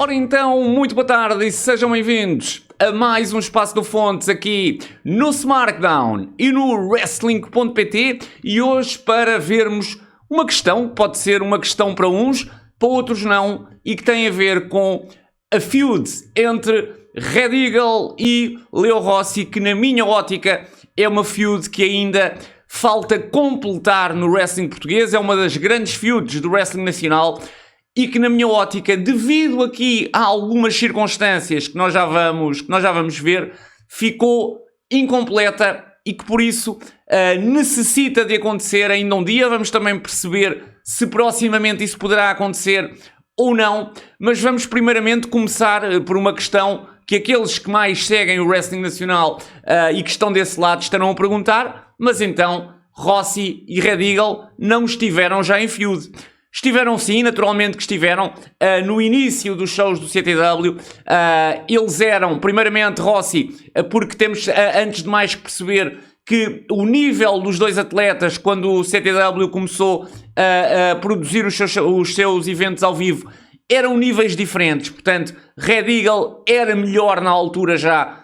Ora então, muito boa tarde e sejam bem-vindos a mais um Espaço do Fontes aqui no SmackDown e no Wrestling.pt e hoje para vermos uma questão, pode ser uma questão para uns, para outros não, e que tem a ver com a feud entre Red Eagle e Leo Rossi, que na minha ótica é uma feud que ainda falta completar no wrestling português, é uma das grandes feuds do wrestling nacional e que na minha ótica, devido aqui a algumas circunstâncias que nós já vamos ver, ficou incompleta e que por isso necessita de acontecer ainda um dia. Vamos também perceber se proximamente isso poderá acontecer ou não, mas vamos primeiramente começar por uma questão que aqueles que mais seguem o wrestling nacional e que estão desse lado estarão a perguntar, mas então Rossi e Red Eagle não estiveram já em feud? Estiveram sim, naturalmente que estiveram. No início dos shows do CTW, eles eram, primeiramente, Rossi, porque temos, antes de mais, que perceber que o nível dos dois atletas, quando o CTW começou a produzir os seus eventos ao vivo, eram níveis diferentes. Portanto, Red Eagle era melhor na altura já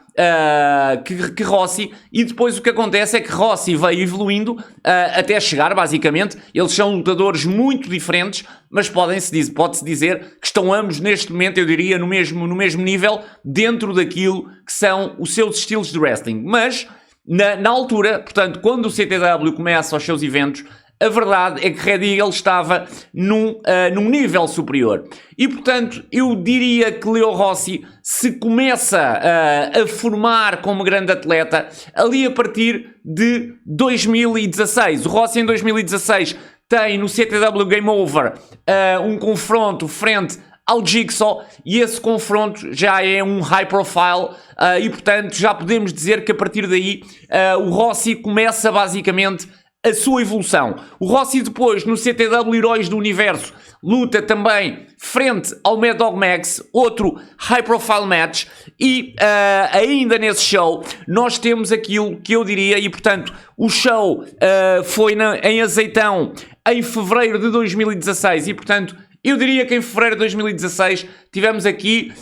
que Rossi, e depois o que acontece é que Rossi veio evoluindo até chegar, basicamente, eles são lutadores muito diferentes, mas pode-se dizer que estão ambos neste momento, eu diria, no mesmo nível, dentro daquilo que são os seus estilos de wrestling. Mas, na altura, portanto, quando o CTW começa os seus eventos, a verdade é que Red Eagle estava num nível superior. E, portanto, eu diria que Leo Rossi se começa a formar como grande atleta ali a partir de 2016. O Rossi, em 2016, tem no CTW Game Over um confronto frente ao Jigsaw, e esse confronto já é um high profile e, portanto, já podemos dizer que a partir daí o Rossi começa basicamente a sua evolução. O Rossi depois, no CTW Heróis do Universo, luta também frente ao Mad Dog Max, outro high profile match, e ainda nesse show nós temos aquilo que eu diria, e portanto o show foi em Azeitão em fevereiro de 2016, e portanto eu diria que em fevereiro de 2016 tivemos aqui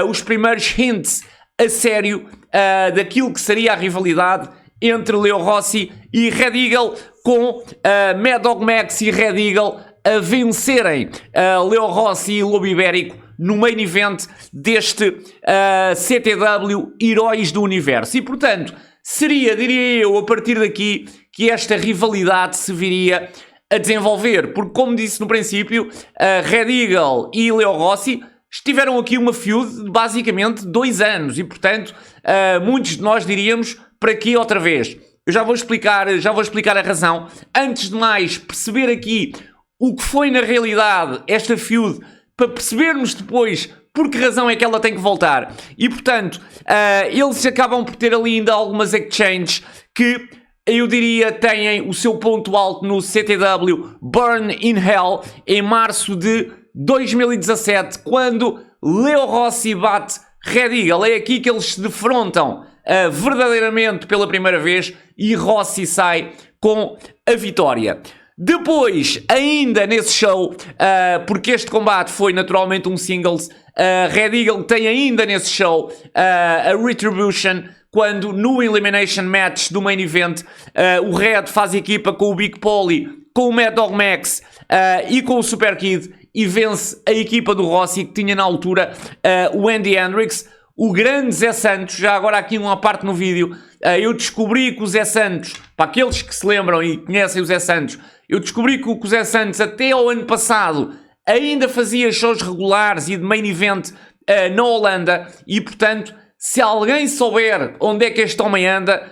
os primeiros hints a sério daquilo que seria a rivalidade entre Leo Rossi e Red Eagle, com Mad Dog Max e Red Eagle a vencerem Leo Rossi e Lobo Ibérico no main event deste CTW Heróis do Universo. E, portanto, seria, diria eu, a partir daqui que esta rivalidade se viria a desenvolver. Porque, como disse no princípio, Red Eagle e Leo Rossi estiveram aqui uma feud de basicamente 2 anos. E, portanto, muitos de nós diríamos, para quê outra vez? Eu já vou explicar a razão. Antes de mais, perceber aqui o que foi na realidade esta feud, para percebermos depois por que razão é que ela tem que voltar. E, portanto, eles acabam por ter ali ainda algumas exchanges que eu diria têm o seu ponto alto no CTW Burn in Hell, em março de 2017, quando Leo Rossi bate Red Eagle. É aqui que eles se defrontam verdadeiramente pela primeira vez e Rossi sai com a vitória. Depois, ainda nesse show, porque este combate foi naturalmente um singles, Red Eagle tem ainda nesse show a Retribution, quando no Elimination Match do main event o Red faz equipa com o Big Polly, com o Mad Dog Max e com o Super Kid, e vence a equipa do Rossi, que tinha na altura o Andy Hendricks, o grande Zé Santos. Já agora aqui uma parte no vídeo, eu descobri que o Zé Santos, para aqueles que se lembram e conhecem o Zé Santos, eu descobri que o Zé Santos até ao ano passado ainda fazia shows regulares e de main event na Holanda, e portanto, se alguém souber onde é que este homem anda,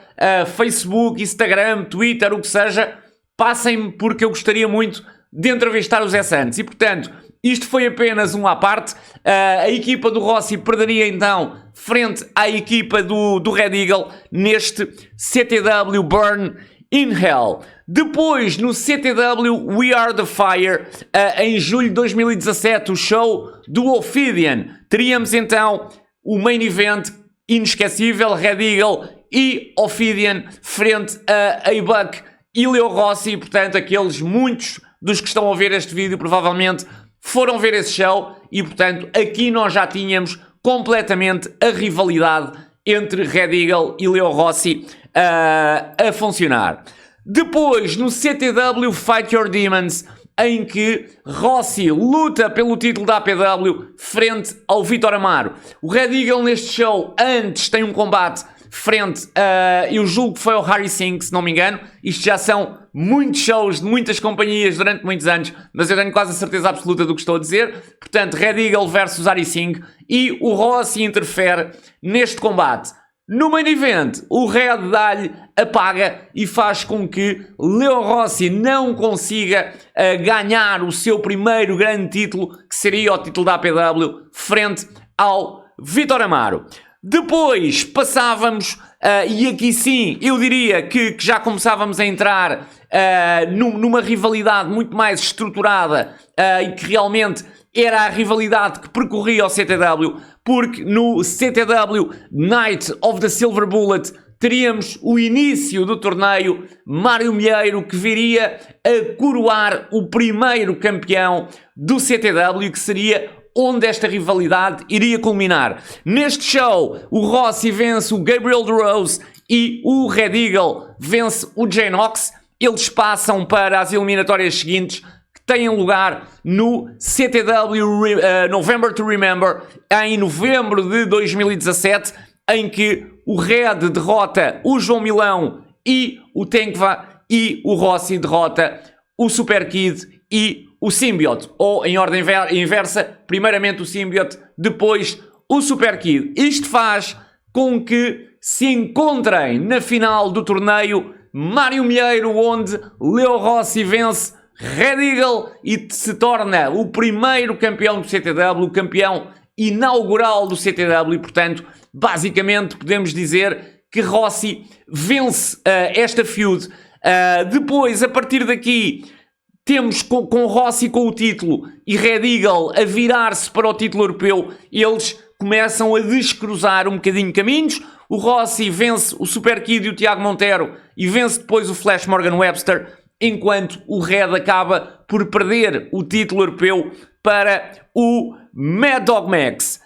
Facebook, Instagram, Twitter, o que seja, passem-me, porque eu gostaria muito de entrevistar o Zé Santos. E portanto, isto foi apenas um à parte. A equipa do Rossi perderia então frente à equipa do Red Eagle neste CTW Burn in Hell. Depois, no CTW We Are The Fire, em julho de 2017, o show do Ophidian, teríamos então o main event inesquecível, Red Eagle e Ophidian frente a A-Buck e Leo Rossi. Portanto, muitos dos que estão a ver este vídeo provavelmente foram ver esse show e, portanto, aqui nós já tínhamos completamente a rivalidade entre Red Eagle e Leo Rossi a funcionar. Depois, no CTW Fight Your Demons, em que Rossi luta pelo título da APW frente ao Vitor Amaro. O Red Eagle neste show antes tem um combate frente a, eu julgo que foi ao Harry Singh, se não me engano. Isto já são muitos shows de muitas companhias durante muitos anos, mas eu tenho quase a certeza absoluta do que estou a dizer. Portanto, Red Eagle versus Harry Singh, e o Rossi interfere neste combate. No main event, o Red dá-lhe a paga e faz com que Leo Rossi não consiga ganhar o seu primeiro grande título, que seria o título da APW, frente ao Vitor Amaro. Depois passávamos, e aqui sim eu diria que já começávamos a entrar numa rivalidade muito mais estruturada e que realmente era a rivalidade que percorria o CTW, porque no CTW Night of the Silver Bullet teríamos o início do torneio, Mário Milheiro, que viria a coroar o primeiro campeão do CTW, que seria onde esta rivalidade iria culminar. Neste show, o Rossi vence o Gabriel DeRose e o Red Eagle vence o Jay Knox. Eles passam para as eliminatórias seguintes, que têm lugar no CTW November to Remember, em novembro de 2017, em que o Red derrota o João Milão e o Tenkva, e o Rossi derrota o Super Kid e o Symbiote, ou em ordem inversa, primeiramente o Symbiote, depois o Super Kid. Isto faz com que se encontrem na final do torneio Mário Milheiro, onde Leo Rossi vence Red Eagle e se torna o primeiro campeão do CTW, o campeão inaugural do CTW, e portanto, basicamente podemos dizer que Rossi vence esta feud. Depois, a partir daqui, temos com Rossi com o título e Red Eagle a virar-se para o título europeu. Eles começam a descruzar um bocadinho caminhos. O Rossi vence o Super Kid e o Tiago Monteiro e vence depois o Flash Morgan Webster, enquanto o Red acaba por perder o título europeu para o Mad Dog Max.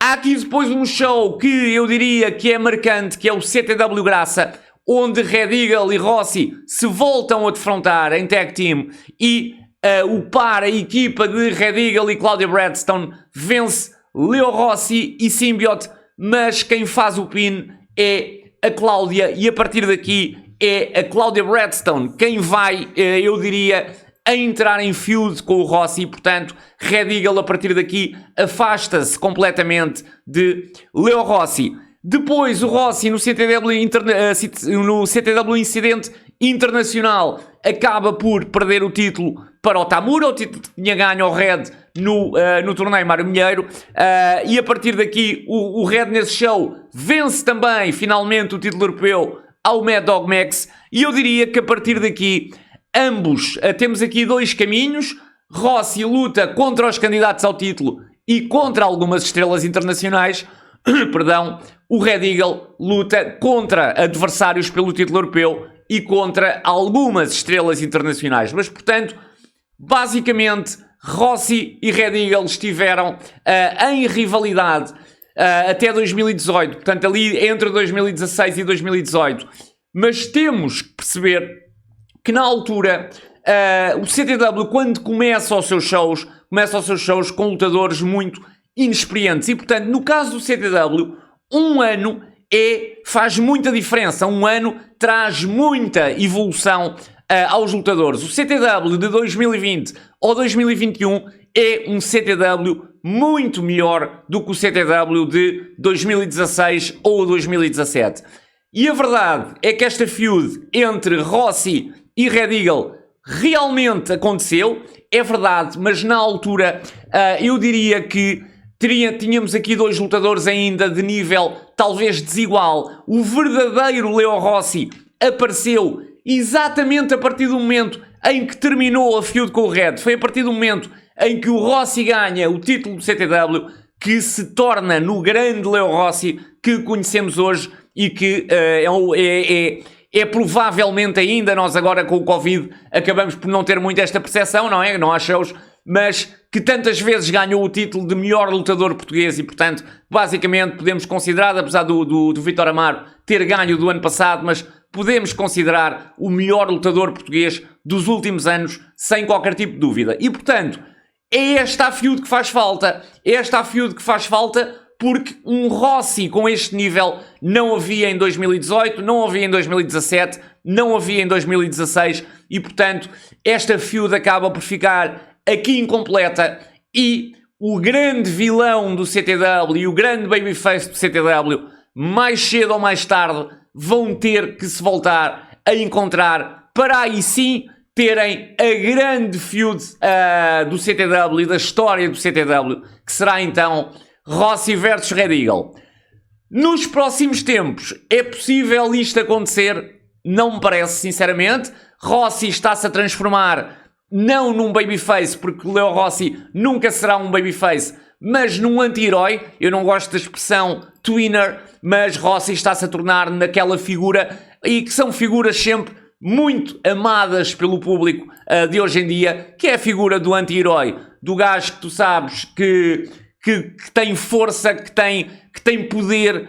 Há aqui depois um show que eu diria que é marcante, que é o CTW Graça, onde Red Eagle e Rossi se voltam a defrontar em tag team e a equipa de Red Eagle e Claudia Bradstone vence Leo Rossi e Symbiote, mas quem faz o pin é a Cláudia, e a partir daqui é a Claudia Bradstone quem vai, eu diria, a entrar em feud com o Rossi, e portanto Red Eagle a partir daqui afasta-se completamente de Leo Rossi. Depois o Rossi no CTW Incidente Internacional acaba por perder o título para o Tamura, o título que tinha ganho ao Red no torneio Mário Milheiro, e a partir daqui o Red nesse show vence também finalmente o título europeu ao Mad Dog Max, e eu diria que a partir daqui ambos temos aqui dois caminhos. Rossi luta contra os candidatos ao título e contra algumas estrelas internacionais. Perdão, o Red Eagle luta contra adversários pelo título europeu e contra algumas estrelas internacionais. Mas, portanto, basicamente, Rossi e Red Eagle estiveram em rivalidade até 2018. Portanto, ali entre 2016 e 2018. Mas temos que perceber que na altura o CTW, quando começa os seus shows com lutadores muito inexperientes, e portanto no caso do CTW um ano faz muita diferença, um ano traz muita evolução aos lutadores. O CTW de 2020 ou 2021 é um CTW muito melhor do que o CTW de 2016 ou 2017. E a verdade é que esta feud entre Rossi e Red Eagle realmente aconteceu, é verdade, mas na altura eu diria que tínhamos aqui dois lutadores ainda de nível talvez desigual. O verdadeiro Leo Rossi apareceu exatamente a partir do momento em que terminou a feud com o Red. Foi a partir do momento em que o Rossi ganha o título do CTW que se torna no grande Leo Rossi que conhecemos hoje e que é provavelmente ainda, nós agora com o Covid acabamos por não ter muito esta percepção, não é? Não há shows, mas que tantas vezes ganhou o título de melhor lutador português e, portanto, basicamente podemos considerar, apesar do Vítor Amaro ter ganho do ano passado, mas podemos considerar o melhor lutador português dos últimos anos, sem qualquer tipo de dúvida. E, portanto, é esta a feud que faz falta. É esta a feud que faz falta porque um Rossi com este nível não havia em 2018, não havia em 2017, não havia em 2016 e, portanto, esta feud acaba por ficar aqui incompleta e o grande vilão do CTW e o grande babyface do CTW, mais cedo ou mais tarde, vão ter que se voltar a encontrar para aí sim terem a grande feud do CTW e da história do CTW, que será então Rossi versus Red Eagle. Nos próximos tempos é possível isto acontecer? Não me parece, sinceramente. Rossi está-se a transformar não num babyface, porque Leo Rossi nunca será um babyface, mas num anti-herói. Eu não gosto da expressão twinner, mas Rossi está-se a tornar naquela figura, e que são figuras sempre muito amadas pelo público de hoje em dia, que é a figura do anti-herói, do gajo que tu sabes que tem força, que tem poder,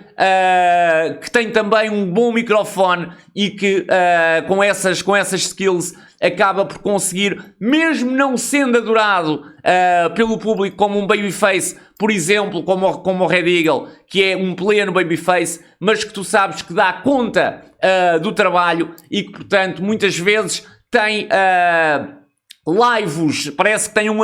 que tem também um bom microfone e que com essas skills acaba por conseguir, mesmo não sendo adorado pelo público como um babyface, por exemplo, como o Red Eagle, que é um pleno babyface, mas que tu sabes que dá conta do trabalho e que, portanto, muitas vezes tem laivos, parece que tem um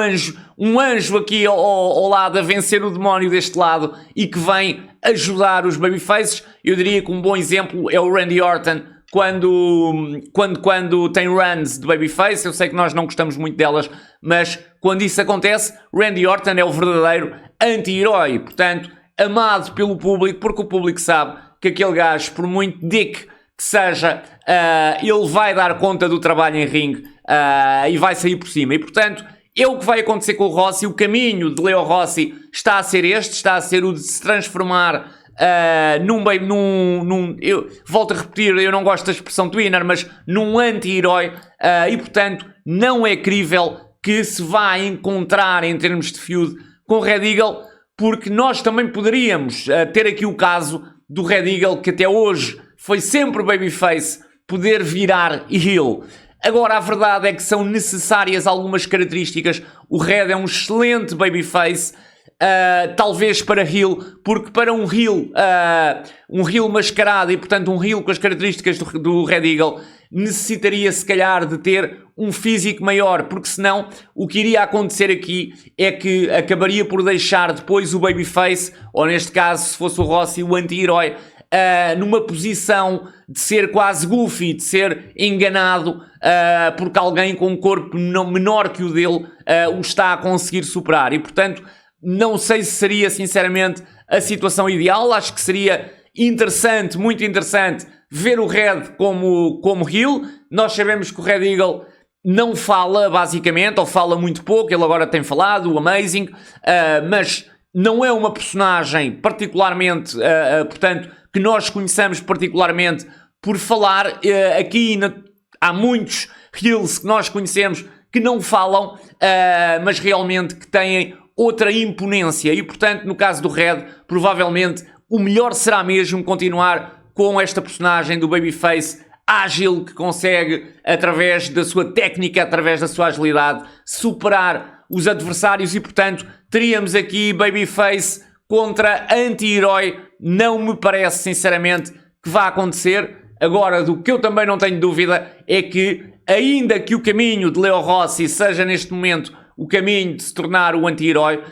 anjo aqui ao lado a vencer o demónio deste lado e que vem ajudar os babyfaces. Eu diria que um bom exemplo é o Randy Orton, quando tem runs de babyface. Eu sei que nós não gostamos muito delas, mas quando isso acontece, Randy Orton é o verdadeiro anti-herói, portanto, amado pelo público, porque o público sabe que aquele gajo, por muito dick que seja, ele vai dar conta do trabalho em ringue e vai sair por cima. E, portanto, é o que vai acontecer com o Rossi. O caminho de Leo Rossi está a ser este, está a ser o de se transformar eu volto a repetir, eu não gosto da expressão twinner, mas num anti-herói, e, portanto, não é crível que se vá encontrar em termos de feud com o Red Eagle, porque nós também poderíamos ter aqui o caso do Red Eagle, que até hoje foi sempre babyface, poder virar heel. Agora, a verdade é que são necessárias algumas características. O Red é um excelente babyface, talvez para heel, porque para um heel mascarado e, portanto, um heel com as características do Red Eagle, necessitaria, se calhar, de ter um físico maior, porque senão o que iria acontecer aqui é que acabaria por deixar depois o babyface, ou neste caso, se fosse o Rossi, o anti-herói, numa posição de ser quase goofy, de ser enganado porque alguém com um corpo menor que o dele o está a conseguir superar. E, portanto, não sei se seria, sinceramente, a situação ideal. Acho que seria interessante, muito interessante, ver o Red como heel. Nós sabemos que o Red Eagle não fala, basicamente, ou fala muito pouco. Ele agora tem falado, o Amazing, mas não é uma personagem particularmente, portanto, que nós conheçamos particularmente por falar. Há muitos heels que nós conhecemos que não falam, mas realmente que têm outra imponência. E, portanto, no caso do Red, provavelmente o melhor será mesmo continuar com esta personagem do babyface ágil, que consegue, através da sua técnica, através da sua agilidade, superar os adversários. E, portanto, teríamos aqui babyface contra anti-herói. Não me parece, sinceramente, que vá acontecer. Agora, do que eu também não tenho dúvida é que, ainda que o caminho de Leo Rossi seja neste momento o caminho de se tornar o anti-herói,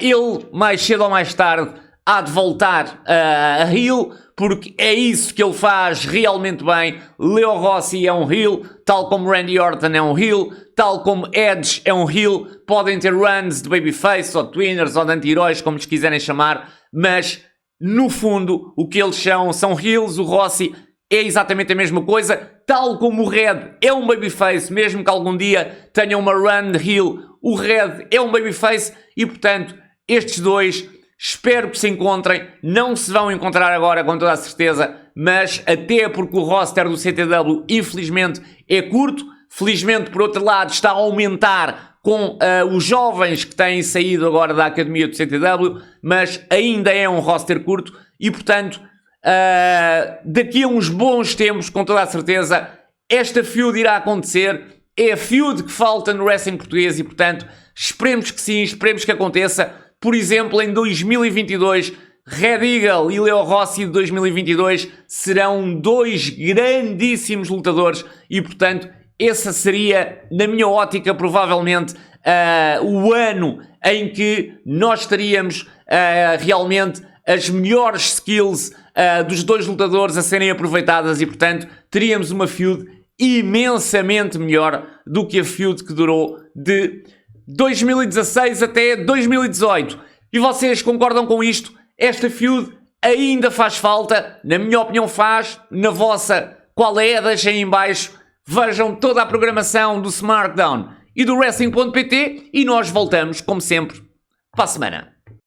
ele, mais cedo ou mais tarde, há de voltar a heel, porque é isso que ele faz realmente bem. Leo Rossi é um heel, tal como Randy Orton é um heel, tal como Edge é um heel. Podem ter runs de babyface, ou de twinners, ou de anti-heróis, como lhes quiserem chamar, mas, no fundo, o que eles são heels. O Rossi é exatamente a mesma coisa, tal como o Red é um babyface, mesmo que algum dia tenha uma run de heel, o Red é um babyface e, portanto, estes dois espero que se encontrem. Não se vão encontrar agora, com toda a certeza, mas até porque o roster do CTW, infelizmente, é curto, Felizmente, por outro lado, está a aumentar com os jovens que têm saído agora da academia do CTW, mas ainda é um roster curto e, portanto, daqui a uns bons tempos, com toda a certeza, esta feud irá acontecer. É a feud que falta no wrestling português e, portanto, esperemos que sim, esperemos que aconteça. Por exemplo, em 2022, Red Eagle e Leo Rossi de 2022 serão dois grandíssimos lutadores e, portanto, essa seria, na minha ótica, provavelmente o ano em que nós teríamos realmente as melhores skills dos dois lutadores a serem aproveitadas e, portanto, teríamos uma feud imensamente melhor do que a feud que durou de 2016 até 2018. E vocês concordam com isto? Esta feud ainda faz falta? Na minha opinião faz. Na vossa, qual é? Deixem aí em baixo. Vejam toda a programação do SmackDown e do Wrestling.pt e nós voltamos, como sempre, para a semana.